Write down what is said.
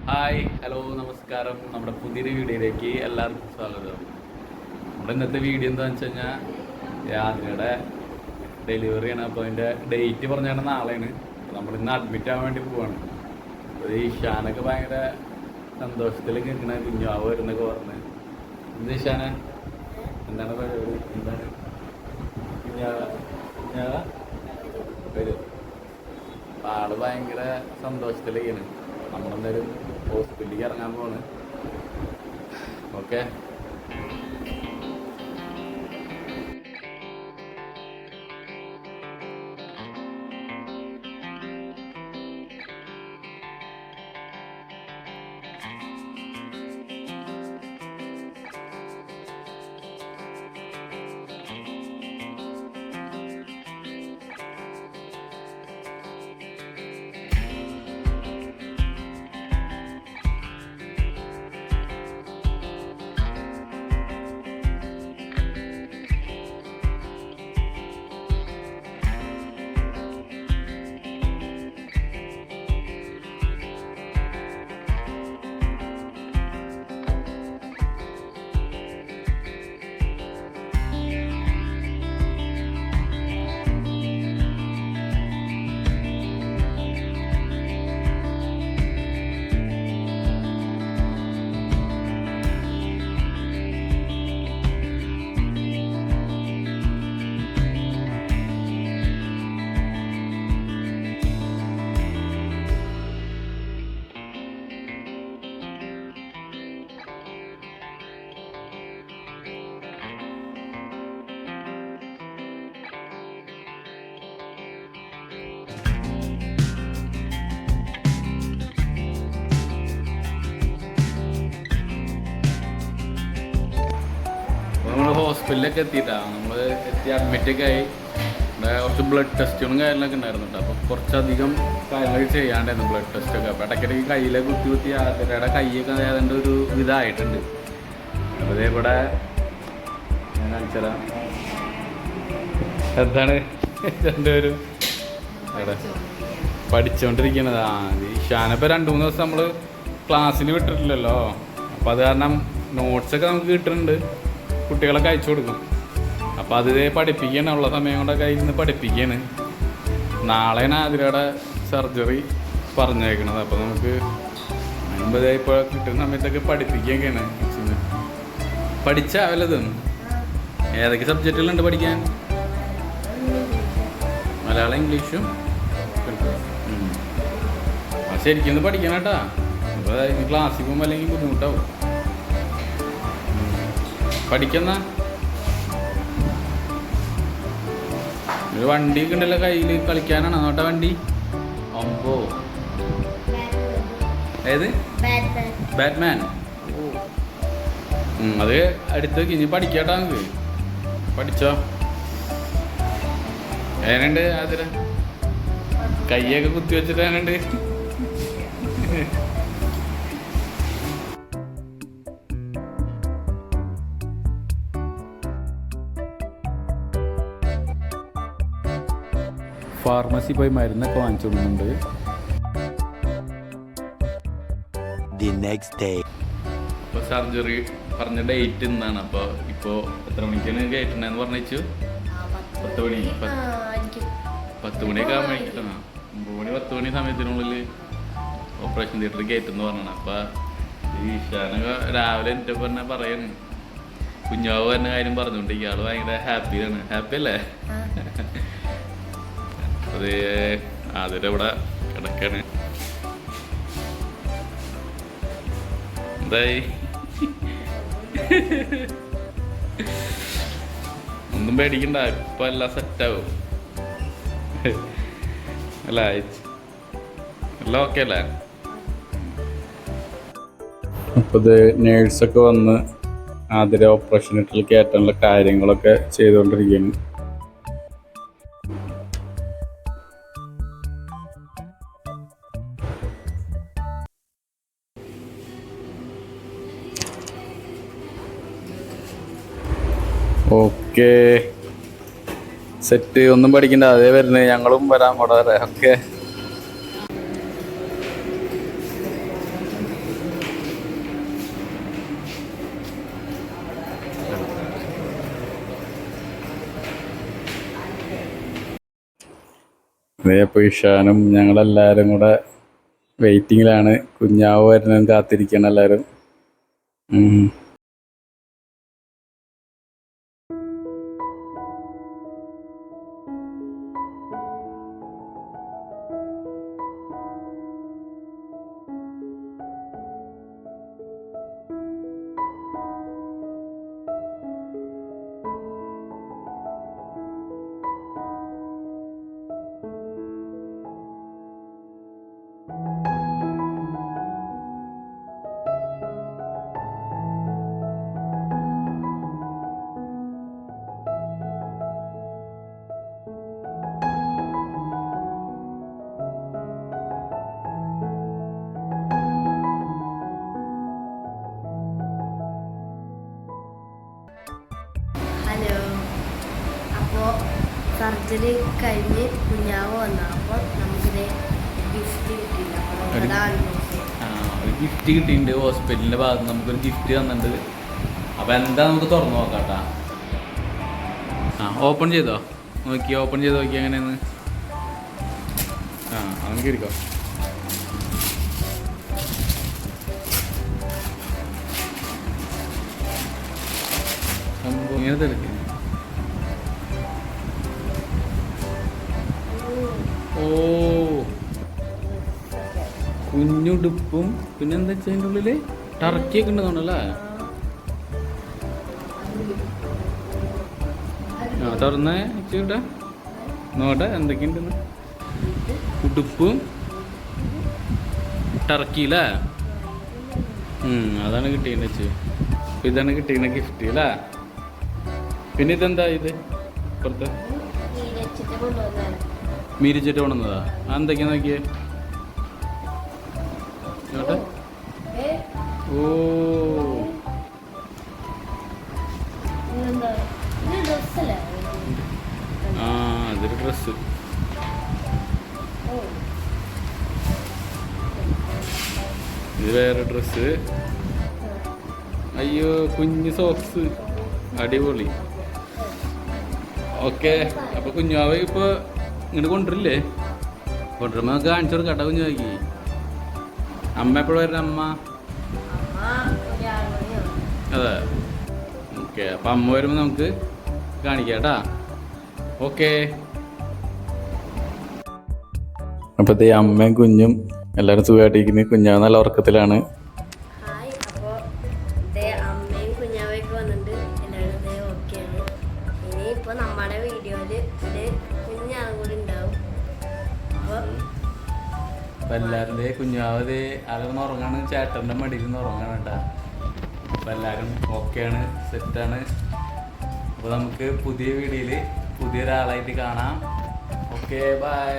Hi hello നമസ്കാരം. നമ്മുടെ പുതിയൊരു വീഡിയോയിലേക്ക് എല്ലാവർക്കും സ്വാഗതം. നമ്മുടെ ഇന്നത്തെ വീഡിയോ എന്താണെന്ന് വെച്ച് കഴിഞ്ഞാൽ യാത്രയുടെ ഡെലിവറിയാണ്. അപ്പോൾ അതിൻ്റെ ഡേറ്റ് പറഞ്ഞാൽ നാളെയാണ്. നമ്മളിന്ന് അഡ്മിറ്റ് ആവാൻ വേണ്ടി പോവാണ്. അപ്പോൾ ഈ ഷാനൊക്കെ ഭയങ്കര സന്തോഷത്തിലേക്ക് നിൽക്കണ കുഞ്ഞാവ് വരുന്നൊക്കെ പറഞ്ഞ്. എന്ത് ഷാന, എന്താണ് പരിപാടി? എന്താണ് കുഞ്ഞാവ വരും? ആള് ഭയങ്കര സന്തോഷത്തിലേക്കാണ്. നമ്മളെന്തായാലും ഹോസ്പിറ്റലിലേക്ക് ഇറങ്ങാൻ പോവാണ്. ഓക്കെ. നമ്മൾ ഹോസ്പിറ്റലിലൊക്കെ എത്തിയിട്ടാണ്. നമ്മൾ അഡ്മിറ്റൊക്കെ ആയി. ഇവിടെ കുറച്ച് ബ്ലഡ് ടെസ്റ്റുകളും കാര്യങ്ങളൊക്കെ ഉണ്ടായിരുന്നു കേട്ടോ. അപ്പോൾ കുറച്ചധികം കാര്യങ്ങളൊക്കെ ചെയ്യാണ്ടായിരുന്നു ബ്ലഡ് ടെസ്റ്റൊക്കെ. അപ്പോൾ ഇടയ്ക്കിടയ്ക്ക് കയ്യിലെ കുത്തി ആതിരയുടെ കൈയൊക്കെ ഏതാണ്ട് ഒരു ഇതായിട്ടുണ്ട്. അപ്പോൾ ഇതേ ഇവിടെ ഞാൻ കാണിച്ചുതരാം. എന്താണ് രണ്ടുപേരും അവിടെ പഠിച്ചുകൊണ്ടിരിക്കുന്നത്. ഈ ഷാനിപ്പോൾ 2-3 ദിവസം നമ്മൾ ക്ലാസ്സിന് വിട്ടിട്ടില്ലല്ലോ. അപ്പോൾ അത് കാരണം നോട്ട്സൊക്കെ നമുക്ക് കിട്ടുന്നുണ്ട്, കുട്ടികളൊക്കെ അയച്ചു കൊടുക്കും. അപ്പോൾ അത് പഠിപ്പിക്കുകയാണ്. ഉള്ള സമയം കൊണ്ടൊക്കെ ഇരുന്ന് പഠിപ്പിക്കുകയാണ്. നാളെയാണ് ആതിരയുടെ സർജറി പറഞ്ഞേക്കണത്. അപ്പോൾ നമുക്ക് മുമ്പ് ഇപ്പോൾ കിട്ടുന്ന സമയത്തൊക്കെ പഠിപ്പിക്കുകയൊക്കെയാണ്. പഠിച്ചാൽ വല്ലതും ഏതൊക്കെ സബ്ജക്റ്റുകളുണ്ട് പഠിക്കാൻ? മലയാളം, ഇംഗ്ലീഷും. ശരിക്കും പഠിക്കണം കേട്ടോ. അപ്പോൾ ക്ലാസ്സിൽ പോകുമ്പോൾ അല്ലെങ്കിൽ ബുദ്ധിമുട്ടാവും. പഠിക്കുന്ന ഒരു വണ്ടിയൊക്കെ ഉണ്ടല്ലോ കയ്യിൽ, കളിക്കാനാണോ നോട്ട വണ്ടി? അമ്പോ, ഏത്? ബാറ്റ്മാൻ. അത് അടുത്ത് വെക്ക്. ഇനി പഠിക്കാട്ടാ നമുക്ക്. പഠിച്ചോ. ഏനുണ്ട് അതിര കയ്യൊക്കെ കുത്തി വെച്ചിട്ട് ഏനുണ്ട്? ഫാർമസി പോയി മരുന്നൊക്കെ വാങ്ങിച്ചു കൊടുക്കുന്നുണ്ട്. അപ്പോൾ സർജറി പറഞ്ഞ ഡേറ്റ് ഇന്നാണ്. അപ്പോൾ ഇപ്പോൾ എത്ര മണിക്കാണ് കയറ്റണമെന്ന് പറഞ്ഞു? 10 മണി. 10 മണിയൊക്കെ ആകുമ്പോഴേക്കും 9 മണി 10 മണി സമയത്തിനുള്ളിൽ ഓപ്പറേഷൻ തിയേറ്ററിൽ കയറ്റുമെന്ന് പറഞ്ഞാണ്. അപ്പോൾ ഈ ഈശാനൊക്കെ രാവിലെ എൻ്റെ പറഞ്ഞ പറയാണ്, കുഞ്ഞാവ് പറഞ്ഞ കാര്യം പറഞ്ഞുകൊണ്ട് ഇയാൾ ഭയങ്കര ഹാപ്പിയാണ്. ഹാപ്പി അല്ലേ? അത് അതിലവിടെ കിടക്കാണ്. എന്തായി? ഒന്നും പേടിക്കണ്ട, ഇപ്പൊ എല്ലാം സെറ്റാവും അല്ല? എല്ലാം ഓക്കെ അല്ലേ? അപ്പോൾ ഇത് നേഴ്സൊക്കെ വന്ന് ആതിര ഓപ്പറേഷൻ തിയേറ്ററിൽ കയറ്റാനുള്ള കാര്യങ്ങളൊക്കെ ചെയ്തുകൊണ്ടിരിക്കുകയാണ്. Okay, set. ഒന്നും പഠിക്കണ്ട, അതേ വരുന്നത്. ഞങ്ങളും വരാൻ കൂടെ. ഓക്കെ. അപ്പോൾ ഇഷാനും ഞങ്ങളെല്ലാവരും കൂടെ വെയിറ്റിങ്ങിലാണ്. കുഞ്ഞാവ് വരുന്നതും കാത്തിരിക്കണം എല്ലാവരും. ഹലോ. അപ്പോൾ സർജറി കഴിഞ്ഞ് കുഞ്ഞാവ് വന്ന അപ്പോൾ നമുക്കിത് ഗിഫ്റ്റ് കിട്ടിയില്ല. ഒരു ഗിഫ്റ്റ് കിട്ടിയിട്ടുണ്ട്. ഹോസ്പിറ്റലിൻ്റെ ഭാഗത്ത് നിന്ന് നമുക്കൊരു ഗിഫ്റ്റ് തന്നിട്ടുണ്ട്. അപ്പോൾ എന്താ നമുക്ക് തുറന്നു നോക്കാം കേട്ടോ. ഓപ്പൺ ചെയ്തോ, നോക്കി ഓപ്പൺ ചെയ്ത് നോക്കി എങ്ങനെയെന്ന്. നമുക്ക് ഇരിക്കാം. ഇങ്ങനെ തെളിക്കുന്നു. ഓ, കുഞ്ഞുടുപ്പും പിന്നെ എന്താ വെച്ചാൽ അതിൻ്റെ ഉള്ളില് ടർക്കിയൊക്കെ ഉണ്ടെന്നുണ്ടല്ലേ. തുറന്നേ ചേട്ടാ, നോട്ടെ എന്തൊക്കെയുണ്ടെന്ന്. ഉടുപ്പും ടർക്കിയില്ലേ. അതാണ് കിട്ടിയെന്ന് വെച്ച്. ഇതാണ് കിട്ടിയ ഗിഫ്റ്റ് അല്ലേ. പിന്നെ ഇതെന്താ ഇത് പുറത്ത് മീരിച്ചിട്ട് കൊണ്ടുവന്നതാ. എന്തൊക്കെയാ നോക്കിയേ. ഓ, അതൊരു ഡ്രസ്സ്. ഇത് വേറെ ഡ്രസ്സ്. അയ്യോ, കുഞ്ഞ് സോക്സ്. അടിപൊളി. ഓക്കെ, അപ്പോൾ കുഞ്ഞാവ ഇപ്പോൾ ഇങ്ങോട്ട് കൊണ്ടുവരില്ലേ? കൊണ്ടുവരുമ്പോൾ നമുക്ക് കാണിച്ചു കൊടുക്കാം കേട്ടോ കുഞ്ഞാവയ്ക്ക്. അമ്മ എപ്പോഴും വരുന്ന അമ്മ? അതെ. ഓക്കെ, അപ്പം അമ്മ വരുമ്പോൾ നമുക്ക് കാണിക്കാം കേട്ടാ. ഓക്കെ. അപ്പോൾ ദേ അമ്മയും കുഞ്ഞും എല്ലാവരും സുഖമായിട്ടിരിക്കുന്നത്. കുഞ്ഞാവ് നല്ല ഉറക്കത്തിലാണ്. നമ്മുടെ വീഡിയോയില് ഒരു കുഞ്ഞാവും കൂടി ഉണ്ടാവും. അപ്പൊ എല്ലാവരും കുഞ്ഞാവത് അതൊന്ന് ഉറങ്ങാണ്. ചേട്ടൻ്റെ മടിയിൽ നിന്ന് ഉറങ്ങാണ് കേട്ടാ. അപ്പൊ എല്ലാവരും ഓക്കെയാണ്, സെറ്റാണ്. അപ്പോൾ നമുക്ക് പുതിയ വീഡിയോയിൽ പുതിയൊരാളായിട്ട് കാണാം. Okay, by.